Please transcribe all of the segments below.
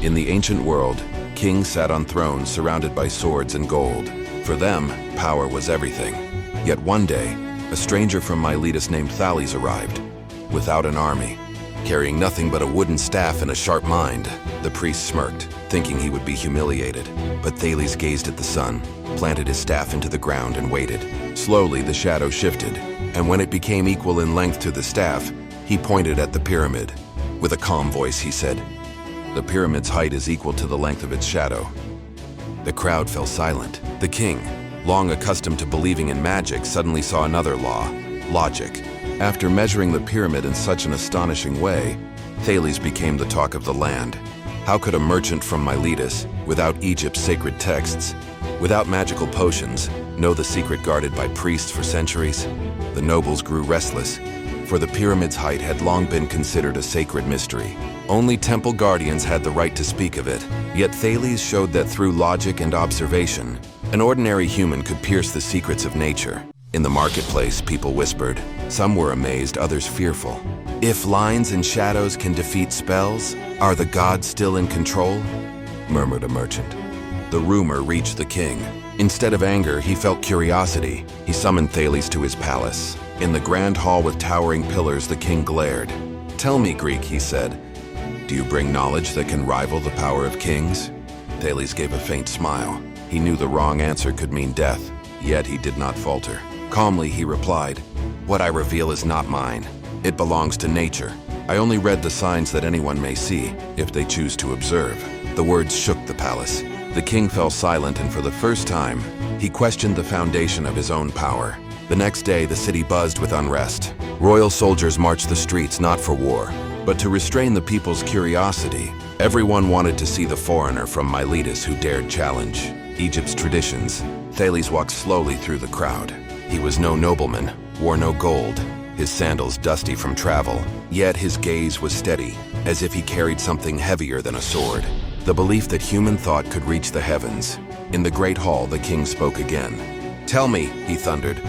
In the ancient world, kings sat on thrones surrounded by swords and gold. For them, power was everything. Yet one day, a stranger from Miletus named Thales arrived, without an army, carrying nothing but a wooden staff and a sharp mind. The priest smirked, thinking he would be humiliated. But Thales gazed at the sun, planted his staff into the ground and waited. Slowly, the shadow shifted, and when it became equal in length to the staff, he pointed at the pyramid. With a calm voice, he said, "The pyramid's height is equal to the length of its shadow." The crowd fell silent. The king, long accustomed to believing in magic, suddenly saw another law: logic. After measuring the pyramid in such an astonishing way, Thales became the talk of the land. How could a merchant from Miletus, without Egypt's sacred texts, without magical potions, know the secret guarded by priests for centuries? The nobles grew restless, for the pyramid's height had long been considered a sacred mystery. Only temple guardians had the right to speak of it. Yet Thales showed that through logic and observation, an ordinary human could pierce the secrets of nature. In the marketplace, people whispered. Some were amazed, others fearful. "If lines and shadows can defeat spells, are the gods still in control?" murmured a merchant. The rumor reached the king. Instead of anger, he felt curiosity. He summoned Thales to his palace. In the grand hall with towering pillars, the king glared. "Tell me, Greek," he said, "do you bring knowledge that can rival the power of kings?" Thales gave a faint smile. He knew the wrong answer could mean death, yet he did not falter. Calmly, he replied, "What I reveal is not mine. It belongs to nature. I only read the signs that anyone may see, if they choose to observe." The words shook the palace. The king fell silent, and for the first time, he questioned the foundation of his own power. The next day, the city buzzed with unrest. Royal soldiers marched the streets not for war, but to restrain the people's curiosity. Everyone wanted to see the foreigner from Miletus who dared challenge Egypt's traditions. Thales walked slowly through the crowd. He was no nobleman, wore no gold, his sandals dusty from travel, yet his gaze was steady, as if he carried something heavier than a sword. The belief that human thought could reach the heavens. In the great hall, the king spoke again. "Tell me," he thundered,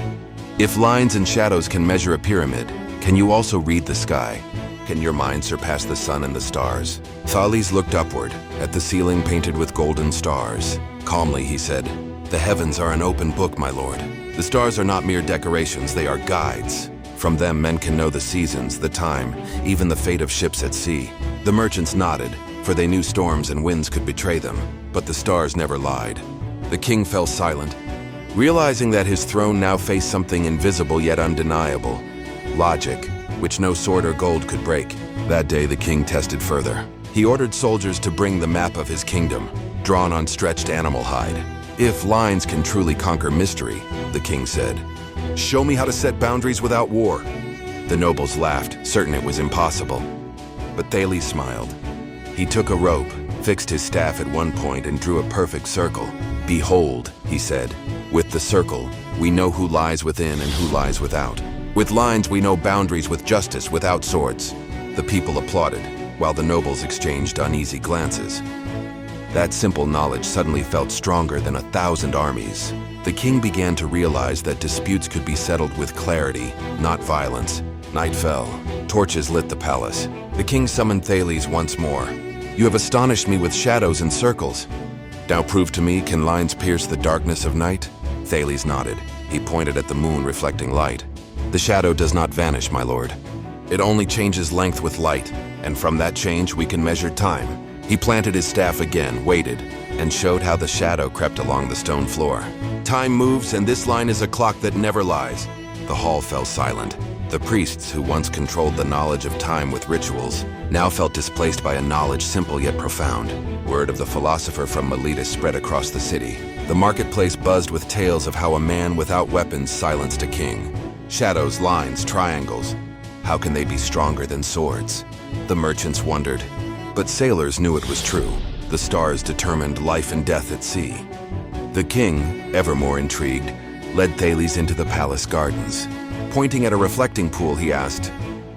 "if lines and shadows can measure a pyramid, can you also read the sky? Can your mind surpass the sun and the stars?" Thales looked upward, at the ceiling painted with golden stars. Calmly, he said, "The heavens are an open book, my lord. The stars are not mere decorations, they are guides. From them, men can know the seasons, the time, even the fate of ships at sea." The merchants nodded, for they knew storms and winds could betray them, but the stars never lied. The king fell silent, realizing that his throne now faced something invisible yet undeniable: logic, which no sword or gold could break. That day, the king tested further. He ordered soldiers to bring the map of his kingdom, drawn on stretched animal hide. "If lines can truly conquer mystery," the king said, "show me how to set boundaries without war." The nobles laughed, certain it was impossible. But Thales smiled. He took a rope, fixed his staff at one point, and drew a perfect circle. "Behold," he said, "with the circle, we know who lies within and who lies without. With lines, we know boundaries with justice, without swords." The people applauded, while the nobles exchanged uneasy glances. That simple knowledge suddenly felt stronger than 1,000 armies. The king began to realize that disputes could be settled with clarity, not violence. Night fell. Torches lit the palace. The king summoned Thales once more. "You have astonished me with shadows and circles. Now prove to me, can lines pierce the darkness of night?" Thales nodded. He pointed at the moon reflecting light. "The shadow does not vanish, my lord. It only changes length with light, and from that change we can measure time." He planted his staff again, waited, and showed how the shadow crept along the stone floor. "Time moves, and this line is a clock that never lies." The hall fell silent. The priests, who once controlled the knowledge of time with rituals, now felt displaced by a knowledge simple yet profound. Word of the philosopher from Miletus spread across the city. The marketplace buzzed with tales of how a man without weapons silenced a king. Shadows, lines, triangles. How can they be stronger than swords? The merchants wondered. But sailors knew it was true. The stars determined life and death at sea. The king, ever more intrigued, led Thales into the palace gardens. Pointing at a reflecting pool, he asked,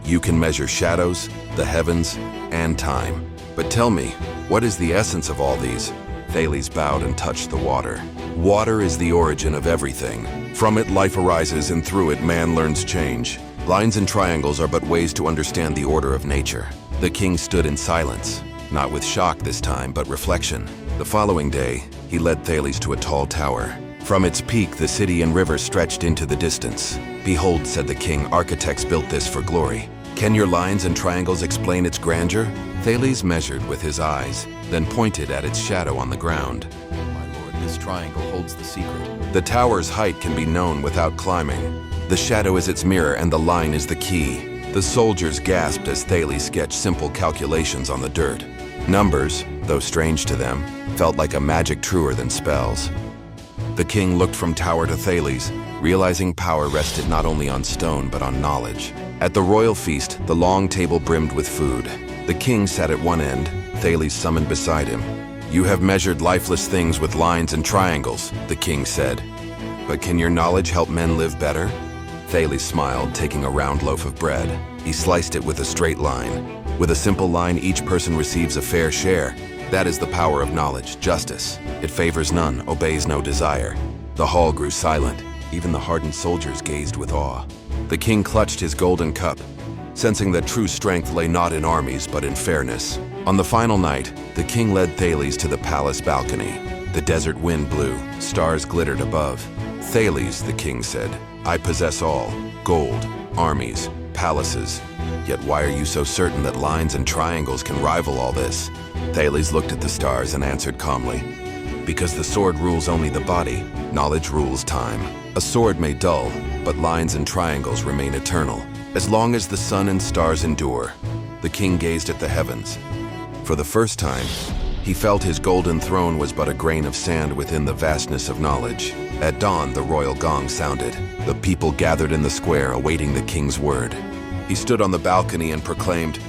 "You can measure shadows, the heavens, and time. But tell me, what is the essence of all these?" Thales bowed and touched the water. "Water is the origin of everything. From it, life arises, and through it, man learns change. Lines and triangles are but ways to understand the order of nature." The king stood in silence. not with shock this time, but reflection. The following day, he led Thales to a tall tower. From its peak, the city and river stretched into the distance. "Behold," said the king, "architects built this for glory. Can your lines and triangles explain its grandeur?" Thales measured with his eyes, then pointed at its shadow on the ground. "My lord, this triangle holds the secret. The tower's height can be known without climbing. The shadow is its mirror and the line is the key." The soldiers gasped as Thales sketched simple calculations on the dirt. Numbers, though strange to them, felt like a magic truer than spells. The king looked from tower to Thales, realizing power rested not only on stone but on knowledge. At the royal feast, the long table brimmed with food. The king sat at one end, Thales summoned beside him. "You have measured lifeless things with lines and triangles," the king said. "But can your knowledge help men live better?" Thales smiled, taking a round loaf of bread. He sliced it with a straight line. With a simple line, each person receives a fair share. That is the power of knowledge, justice. It favors none, obeys no desire. The hall grew silent. Even the hardened soldiers gazed with awe. The king clutched his golden cup, sensing that true strength lay not in armies but in fairness. On the final night, the king led Thales to the palace balcony. The desert wind blew, stars glittered above. "Thales," the king said, "I possess all, gold, armies, palaces. Yet why are you so certain that lines and triangles can rival all this?" Thales looked at the stars and answered calmly, "Because the sword rules only the body, knowledge rules time. A sword may dull, but lines and triangles remain eternal. As long as the sun and stars endure." The king gazed at the heavens. For the first time, he felt his golden throne was but a grain of sand within the vastness of knowledge. At dawn, the royal gong sounded. The people gathered in the square, awaiting the king's word. He stood on the balcony and proclaimed,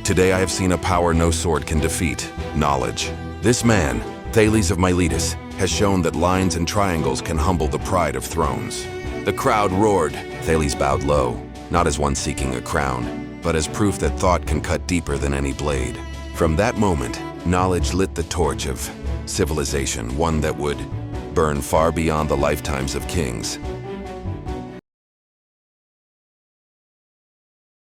"Today I have seen a power no sword can defeat, knowledge. This man, Thales of Miletus, has shown that lines and triangles can humble the pride of thrones." The crowd roared. Thales bowed low, not as one seeking a crown, but as proof that thought can cut deeper than any blade. From that moment, knowledge lit the torch of civilization, one that would burn far beyond the lifetimes of kings.